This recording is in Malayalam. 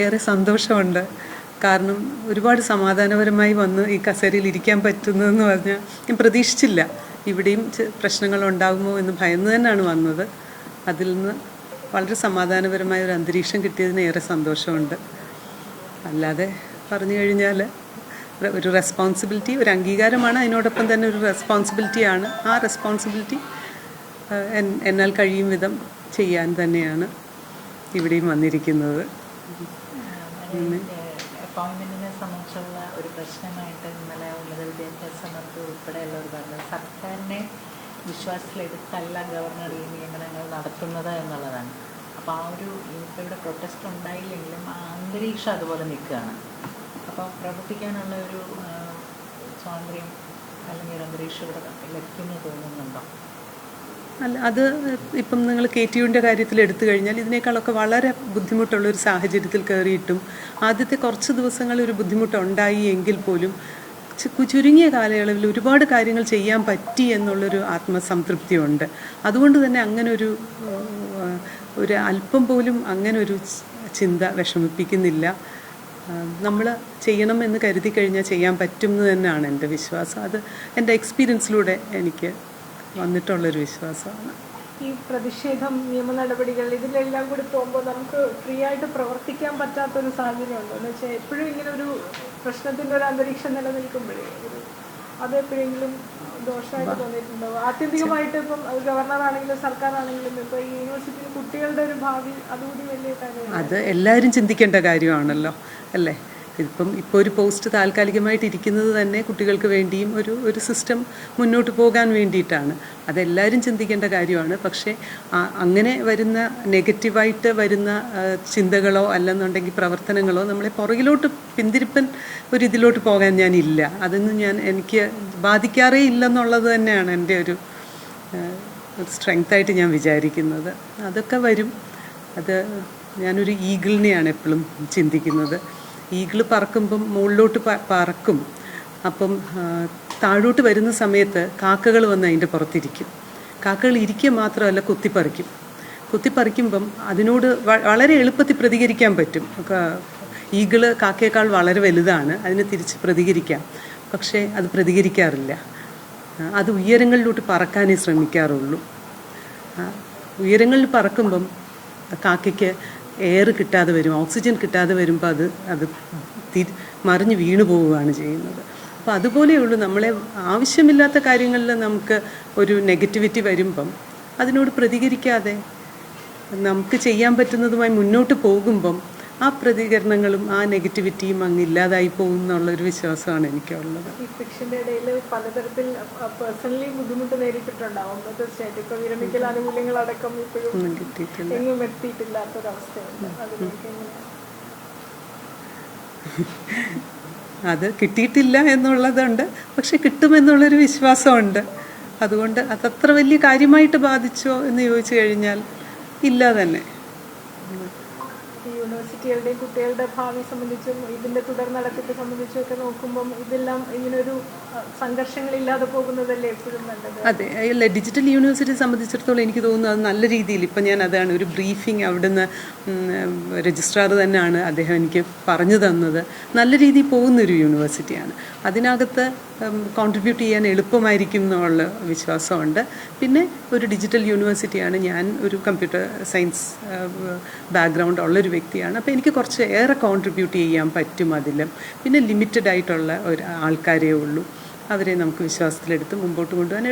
ഏറെ സന്തോഷമുണ്ട്. കാരണം ഒരുപാട് സമാധാനപരമായി വന്ന് ഈ കസേരയിൽ ഇരിക്കാൻ പറ്റുന്നതെന്ന് പറഞ്ഞാൽ ഞാൻ പ്രതീക്ഷിച്ചില്ല. ഇവിടെയും പ്രശ്നങ്ങളുണ്ടാകുമോ എന്ന് ഭയന്ന് തന്നെയാണ് വന്നത്. അതിൽ നിന്ന് വളരെ സമാധാനപരമായ ഒരു അന്തരീക്ഷം കിട്ടിയതിന് ഏറെ സന്തോഷമുണ്ട്. അല്ലാതെ പറഞ്ഞു കഴിഞ്ഞാൽ ഒരു റെസ്പോൺസിബിലിറ്റി, ഒരു അംഗീകാരമാണ്, അതിനോടൊപ്പം തന്നെ ഒരു റെസ്പോൺസിബിലിറ്റിയാണ്. ആ റെസ്പോൺസിബിലിറ്റി എന്നാൽ കഴിയും വിധം ചെയ്യാൻ തന്നെയാണ് ഇവിടെയും വന്നിരിക്കുന്നത്. അപ്പോയിൻമെൻറ്റിനെ സംബന്ധിച്ചുള്ള ഒരു പ്രശ്നമായിട്ട് ഇന്നലെ ഉന്നത വിദ്യാഭ്യാസ മന്ത്രി ഉൾപ്പെടെയുള്ളവർ പറഞ്ഞത് സർക്കാരിനെ വിശ്വാസത്തിലെടുത്തല്ല ഗവർണർ ഈ നിയമനങ്ങൾ നടത്തുന്നത് എന്നുള്ളതാണ്. അപ്പോൾ ആ ഒരു ഇപ്പോൾ ഇവിടെ പ്രൊട്ടസ്റ്റ് ഉണ്ടായില്ലെങ്കിലും ആ അന്തരീക്ഷം അതുപോലെ നിൽക്കുകയാണ്. അപ്പോൾ പ്രവർത്തിക്കാനുള്ള ഒരു സ്വാതന്ത്ര്യം അല്ലെങ്കിൽ ഒരു അന്തരീക്ഷം ഇവിടെ ലഭിക്കുമെന്ന് തോന്നുന്നുണ്ടോ? അല്ല, അത് ഇപ്പം നിങ്ങൾ KTUവിൻ്റെ കാര്യത്തിൽ എടുത്തു കഴിഞ്ഞാൽ ഇതിനേക്കാളൊക്കെ വളരെ ബുദ്ധിമുട്ടുള്ളൊരു സാഹചര്യത്തിൽ കയറിയിട്ടും ആദ്യത്തെ കുറച്ച് ദിവസങ്ങൾ ഒരു ബുദ്ധിമുട്ടുണ്ടായി എങ്കിൽ പോലും ചുരുങ്ങിയ കാലയളവിൽ ഒരുപാട് കാര്യങ്ങൾ ചെയ്യാൻ പറ്റി എന്നുള്ളൊരു ആത്മസംതൃപ്തിയുണ്ട്. അതുകൊണ്ട് തന്നെ അങ്ങനെ ഒരു അല്പം പോലും അങ്ങനെ ഒരു ചിന്ത വിഷമിപ്പിക്കുന്നില്ല. നമ്മൾ ചെയ്യണമെന്ന് കരുതി കഴിഞ്ഞാൽ ചെയ്യാൻ പറ്റും എന്ന് തന്നെയാണ് എൻ്റെ വിശ്വാസം. അത് എൻ്റെ എക്സ്പീരിയൻസിലൂടെ എനിക്ക് വന്നിട്ടുള്ളൊരു വിശ്വാസമാണ്. ഈ പ്രതിഷേധം, നിയമ നടപടികൾ, ഇതിലെല്ലാം കൂടി പോകുമ്പോൾ നമുക്ക് ഫ്രീ ആയിട്ട് പ്രവർത്തിക്കാൻ പറ്റാത്തൊരു സാഹചര്യമുണ്ടോ എന്ന് വെച്ചാൽ എപ്പോഴും ഇങ്ങനെ ഒരു പ്രശ്നത്തിൻ്റെ ഒരു അന്തരീക്ഷം നിലനിൽക്കുമ്പോഴേ അത് എപ്പോഴെങ്കിലും ദോഷമായിട്ട് തോന്നിയിട്ടുണ്ടോ? ആത്യന്തികമായിട്ട് ഇപ്പം ഗവർണറാണെങ്കിലും സർക്കാരാണെങ്കിലും ഇപ്പോൾ ഈ യൂണിവേഴ്സിറ്റിയിൽ കുട്ടികളുടെ ഒരു ഭാവി അതുകൂടി വലിയ കാര്യമാണ്. അത് എല്ലാവരും ചിന്തിക്കേണ്ട കാര്യമാണല്ലോ, അല്ലേ? ഇപ്പോൾ ഒരു പോസ്റ്റ് താൽക്കാലികമായിട്ട് ഇരിക്കുന്നത് തന്നെ കുട്ടികൾക്ക് വേണ്ടിയും ഒരു സിസ്റ്റം മുന്നോട്ട് പോകാൻ വേണ്ടിയിട്ടാണ്. അതെല്ലാവരും ചിന്തിക്കേണ്ട കാര്യമാണ്. പക്ഷേ അങ്ങനെ വരുന്ന നെഗറ്റീവായിട്ട് വരുന്ന ചിന്തകളോ അല്ലെന്നുണ്ടെങ്കിൽ പ്രവർത്തനങ്ങളോ നമ്മളെ പുറകിലോട്ട് പിന്തിരിപ്പൻ ഇതിലോട്ട് പോകാൻ ഞാനില്ല. അതൊന്നും എനിക്ക് ബാധിക്കാറേ ഇല്ലെന്നുള്ളത് തന്നെയാണ് എൻ്റെ ഒരു സ്ട്രെങ്തായിട്ട് ഞാൻ വിചാരിക്കുന്നത്. അതൊക്കെ വരും. അത് ഞാനൊരു ഈഗിളിനെയാണ് എപ്പോഴും ചിന്തിക്കുന്നത്. ഈഗിൾ പറക്കുമ്പം മുകളിലോട്ട് പറക്കും. അപ്പം താഴോട്ട് വരുന്ന സമയത്ത് കാക്കകൾ വന്ന് അതിൻ്റെ പുറത്തിരിക്കും. കാക്കകൾ ഇരിക്കുക മാത്രമല്ല, കുത്തിപ്പറിക്കുമ്പം അതിനോട് വളരെ എളുപ്പത്തിൽ പ്രതികരിക്കാൻ പറ്റും. ഈഗിള് കാക്കയേക്കാൾ വളരെ വലുതാണ്, അതിന് തിരിച്ച് പ്രതികരിക്കാം. പക്ഷേ അത് പ്രതികരിക്കാറില്ല. അത് ഉയരങ്ങളിലോട്ട് പറക്കാനേ ശ്രമിക്കാറുള്ളൂ. ഉയരങ്ങളിൽ പറക്കുമ്പം കാക്കയ്ക്ക് എയർ കിട്ടാതെ വരും, ഓക്സിജൻ കിട്ടാതെ വരുമ്പോൾ അത് മറിഞ്ഞ് വീണു പോവുകയാണ് ചെയ്യുന്നത്. അപ്പോൾ അതുപോലെയുള്ളൂ, നമ്മളെ ആവശ്യമില്ലാത്ത കാര്യങ്ങളിൽ നമുക്ക് ഒരു നെഗറ്റിവിറ്റി വരുമ്പം അതിനോട് പ്രതികരിക്കാതെ നമുക്ക് ചെയ്യാൻ പറ്റുന്നതുമായി മുന്നോട്ട് പോകുമ്പം ആ പ്രതികരണങ്ങളും ആ നെഗറ്റിവിറ്റിയും അങ്ങ് ഇല്ലാതായി പോകും എന്നുള്ളൊരു വിശ്വാസമാണ് എനിക്കുള്ളത്. ഈ ഫിക്ഷൻ്റെ ഇടയിൽ പലതരത്തിൽ പേഴ്സണലി ബുദ്ധിമുട്ട് നേരിട്ടിട്ടുണ്ടാവും. തീർച്ചയായിട്ടും ഇപ്പോൾ വിരമിക്കൽ ആനുകൂല്യങ്ങളടക്കം ഇപ്പോഴും എങ്ങും എത്തിയിട്ടില്ലാത്തൊരവസ്ഥയുണ്ട്. അത് കിട്ടിയിട്ടില്ല എന്നുള്ളതുണ്ട്, പക്ഷെ കിട്ടുമെന്നുള്ളൊരു വിശ്വാസമുണ്ട്. അതുകൊണ്ട് അതത്ര വലിയ കാര്യമായിട്ട് ബാധിച്ചോ എന്ന് ചോദിച്ചു കഴിഞ്ഞാൽ ഇല്ല തന്നെ. യൂണിവേഴ്സിറ്റികളുടെയും കുട്ടികളുടെ ഭാവി സംബന്ധിച്ചും ഇതിൻ്റെ തുടർ നടത്തിപ്പ് സംബന്ധിച്ചും ഒക്കെ നോക്കുമ്പം ഇതെല്ലാം ഇങ്ങനൊരു സംഘർഷങ്ങളില്ലാതെ പോകുന്നതല്ലേ എപ്പോഴും നല്ലത്? അതെ, അല്ല, ഡിജിറ്റൽ യൂണിവേഴ്സിറ്റി സംബന്ധിച്ചിടത്തോളം എനിക്ക് തോന്നുന്നു അത് നല്ല രീതിയിൽ, ഇപ്പം ഞാൻ അതാണ് ഒരു ബ്രീഫിങ് അവിടുന്ന് രജിസ്ട്രാർ തന്നെയാണ് അദ്ദേഹം എനിക്ക് പറഞ്ഞു തന്നത്. നല്ല രീതിയിൽ പോകുന്നൊരു യൂണിവേഴ്സിറ്റിയാണ്. അതിനകത്ത് കോൺട്രിബ്യൂട്ട് ചെയ്യാൻ എളുപ്പമായിരിക്കും എന്നുള്ള വിശ്വാസമുണ്ട്. പിന്നെ ഒരു ഡിജിറ്റൽ യൂണിവേഴ്സിറ്റിയാണ്. ഞാൻ ഒരു കമ്പ്യൂട്ടർ സയൻസ് ബാക്ക്ഗ്രൗണ്ട് ഉള്ളൊരു വ്യക്തിയാണ്. അപ്പോൾ എനിക്ക് കുറച്ച് ഏറെ കോൺട്രിബ്യൂട്ട് ചെയ്യാൻ പറ്റും അതിലും. പിന്നെ ലിമിറ്റഡ് ആയിട്ടുള്ള ഒരു ആൾക്കാരേ ഉള്ളൂ. അവരെ നമുക്ക് വിശ്വാസത്തിലെടുത്ത് മുമ്പോട്ട് കൊണ്ടുപോകാൻ